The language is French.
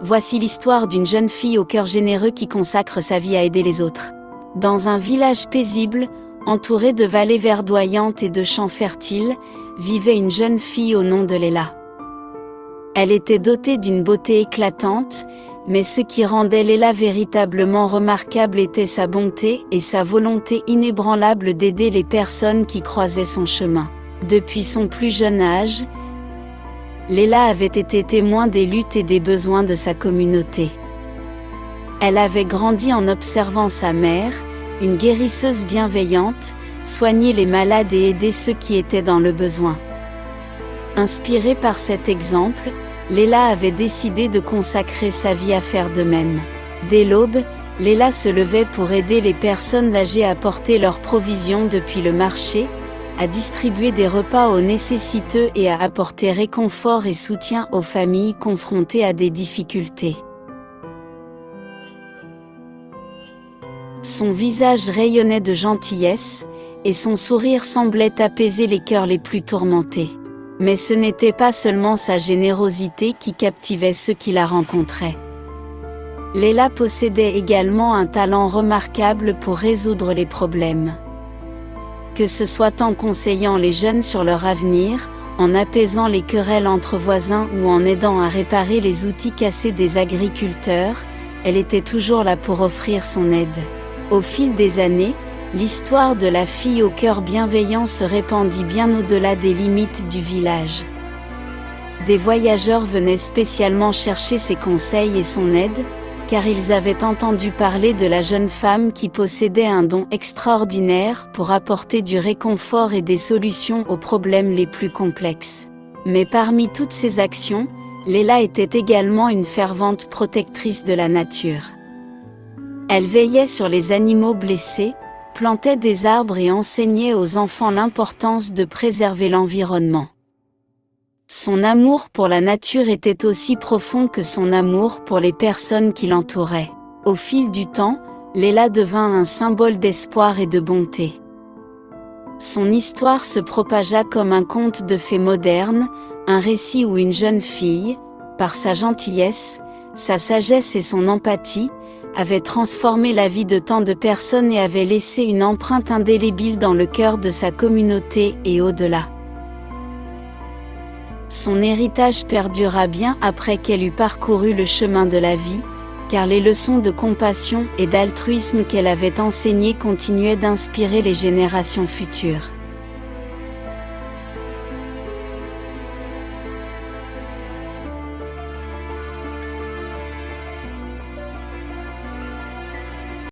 Voici l'histoire d'une jeune fille au cœur généreux qui consacre sa vie à aider les autres. Dans un village paisible, entouré de vallées verdoyantes et de champs fertiles, vivait une jeune fille au nom de Léla. Elle était dotée d'une beauté éclatante, mais ce qui rendait Léla véritablement remarquable était sa bonté et sa volonté inébranlable d'aider les personnes qui croisaient son chemin. Depuis son plus jeune âge, Léla avait été témoin des luttes et des besoins de sa communauté. Elle avait grandi en observant sa mère, une guérisseuse bienveillante, soigner les malades et aider ceux qui étaient dans le besoin. Inspirée par cet exemple, Léla avait décidé de consacrer sa vie à faire de même. Dès l'aube, Léla se levait pour aider les personnes âgées à porter leurs provisions depuis le marché, à distribuer des repas aux nécessiteux et à apporter réconfort et soutien aux familles confrontées à des difficultés. Son visage rayonnait de gentillesse, et son sourire semblait apaiser les cœurs les plus tourmentés. Mais ce n'était pas seulement sa générosité qui captivait ceux qui la rencontraient. Léla possédait également un talent remarquable pour résoudre les problèmes. Que ce soit en conseillant les jeunes sur leur avenir, en apaisant les querelles entre voisins ou en aidant à réparer les outils cassés des agriculteurs, elle était toujours là pour offrir son aide. Au fil des années, l'histoire de la fille au cœur bienveillant se répandit bien au-delà des limites du village. Des voyageurs venaient spécialement chercher ses conseils et son aide, car ils avaient entendu parler de la jeune femme qui possédait un don extraordinaire pour apporter du réconfort et des solutions aux problèmes les plus complexes. Mais parmi toutes ces actions, Léla était également une fervente protectrice de la nature. Elle veillait sur les animaux blessés, plantait des arbres et enseignait aux enfants l'importance de préserver l'environnement. Son amour pour la nature était aussi profond que son amour pour les personnes qui l'entouraient. Au fil du temps, Léla devint un symbole d'espoir et de bonté. Son histoire se propagea comme un conte de fées moderne, un récit où une jeune fille, par sa gentillesse, sa sagesse et son empathie, avait transformé la vie de tant de personnes et avait laissé une empreinte indélébile dans le cœur de sa communauté et au-delà. Son héritage perdura bien après qu'elle eut parcouru le chemin de la vie, car les leçons de compassion et d'altruisme qu'elle avait enseignées continuaient d'inspirer les générations futures.